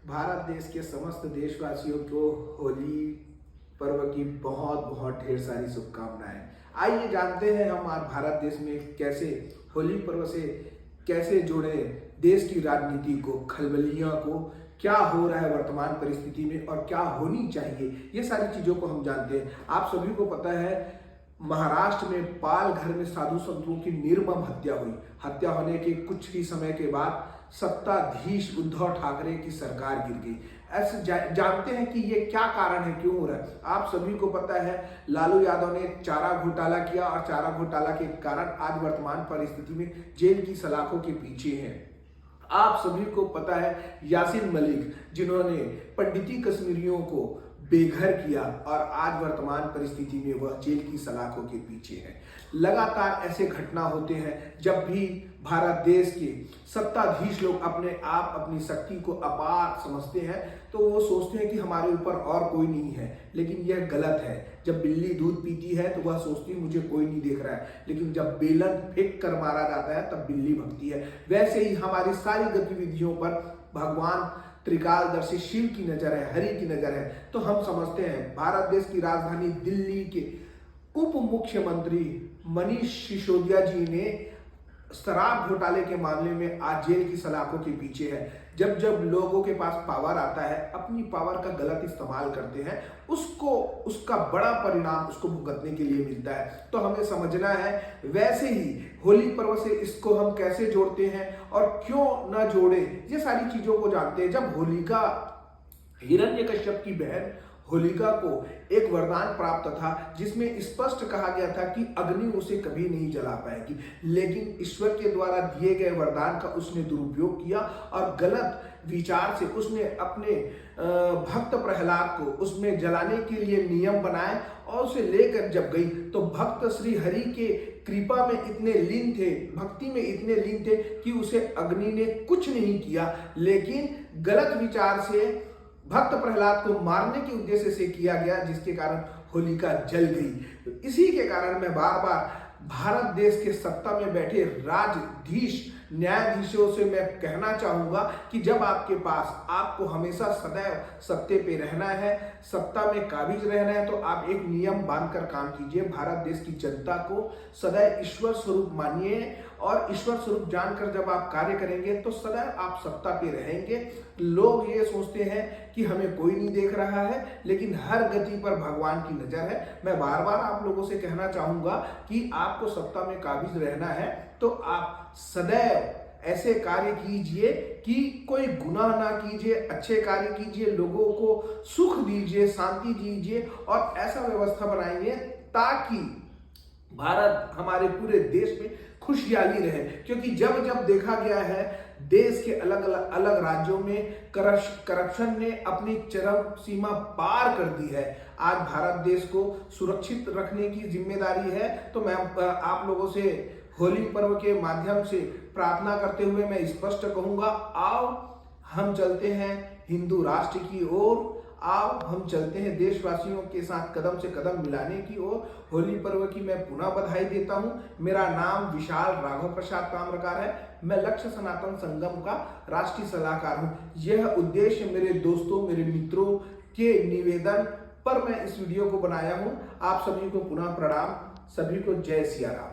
भारत देश के समस्त देशवासियों को होली पर्व की बहुत बहुत ढेर सारी शुभकामनाएं। आइए जानते हैं हम आज भारत देश में कैसे होली पर्व से कैसे जोड़े देश की राजनीति को, खलबलियों को, क्या हो रहा है वर्तमान परिस्थिति में और क्या होनी चाहिए, ये सारी चीज़ों को हम जानते हैं। आप सभी को पता है महाराष्ट्र में पालघर में साधु संतों की निर्मम हत्या हुई। हत्या होने के कुछ ही समय के बाद सत्ताधीश उद्धव ठाकरे की सरकार गिर गई। ऐसे जानते हैं कि ये क्या कारण है, क्यों हो रहा है। आप सभी को पता है लालू यादव ने चारा घोटाला किया और चारा घोटाला के कारण आज वर्तमान परिस्थिति में जेल की सलाखों के पीछे हैं। आप सभी को पता है यासीन मलिक जिन्होंने पंडिती कश्मीरियों को बेघर किया और आज वर्तमान परिस्थिति में वह जेल की सलाखों के पीछे है। लगातार ऐसे घटना होते हैं जब भी भारत देश के सत्ताधीश लोग अपने आप अपनी शक्ति को अपार समझते हैं तो वो सोचते हैं कि हमारे ऊपर और कोई नहीं है, लेकिन यह गलत है। जब बिल्ली दूध पीती है तो वह सोचती है मुझे कोई नहीं देख रहा है, लेकिन जब बेलन फेंक कर मारा जाता है तब बिल्ली भगती है। वैसे ही हमारी सारी गतिविधियों पर भगवान त्रिकालदर्शी शिव की नजर है, हरि की नजर है। तो हम समझते हैं भारत देश की राजधानी दिल्ली के उप मुख्यमंत्री मनीष सिसोदिया जी ने शराब घोटाले के मामले में आज जेल की सलाखों के पीछे है। जब जब लोगों के पास पावर आता है, अपनी पावर का गलत इस्तेमाल करते हैं, उसका बड़ा परिणाम उसको भुगतने के लिए मिलता है। तो हमें समझना है। वैसे ही होली पर्व से इसको हम कैसे जोड़ते हैं और क्यों ना जोड़े, ये सारी चीजों को जानते हैं। जब होलिका हिरण्यकश्यप की बहन होलिका को एक वरदान प्राप्त था जिसमें स्पष्ट कहा गया था कि अग्नि उसे कभी नहीं जला पाएगी, लेकिन ईश्वर के द्वारा दिए गए वरदान का उसने दुरुपयोग किया और गलत विचार से उसने अपने भक्त प्रहलाद को उसमें जलाने के लिए नियम बनाए और उसे लेकर जब गई तो भक्त श्री हरि के कृपा में इतने लीन थे, भक्ति में इतने लीन थे कि उसे अग्नि ने कुछ नहीं किया, लेकिन गलत विचार से भक्त प्रहलाद को मारने के उद्देश्य से किया गया, जिसके कारण होलिका जल गई। तो इसी के कारण मैं बार बार भारत देश के सत्ता में बैठे राजधीश न्यायाधीशों से मैं कहना चाहूंगा कि जब आपके पास आपको हमेशा सदैव सत्ते पे रहना है, सत्ता में काबिज रहना है, तो आप एक नियम बांधकर काम कीजिए। भारत देश की जनता को सदैव ईश्वर स्वरूप मानिए और ईश्वर स्वरूप जानकर जब आप कार्य करेंगे तो सदैव आप सत्ता पे रहेंगे। लोग ये सोचते हैं कि हमें कोई नहीं देख रहा है, लेकिन हर गति पर भगवान की नजर है। मैं बार बार आप लोगों से कहना चाहूंगा कि आपको सत्ता में काबिज रहना है तो आप सदैव ऐसे कार्य कीजिए कि कोई गुनाह ना कीजिए, अच्छे कार्य कीजिए, लोगों को सुख दीजिए, शांति दीजिए और ऐसा व्यवस्था बनाइए ताकि भारत हमारे पूरे देश में खुशहाली रहे। क्योंकि जब जब देखा गया है देश के अलग अलग राज्यों में करप्शन ने अपनी चरम सीमा पार कर दी है। आज भारत देश को सुरक्षित रखने की जिम्मेदारी है। तो मैं आप लोगों से होली पर्व के माध्यम से प्रार्थना करते हुए मैं स्पष्ट कहूंगा, आओ हम चलते हैं हिंदू राष्ट्र की ओर, आओ हम चलते हैं देशवासियों के साथ कदम से कदम मिलाने की ओर। होली पर्व की मैं पुनः बधाई देता हूं। मेरा नाम विशाल राघव प्रसाद ताम्रकार है। मैं लक्ष्य सनातन संगम का राष्ट्रीय सलाहकार हूं। यह उद्देश्य मेरे दोस्तों, मेरे मित्रों के निवेदन पर मैं इस वीडियो को बनाया हूं। आप सभी को पुनः प्रणाम। सभी को जय सिया राम।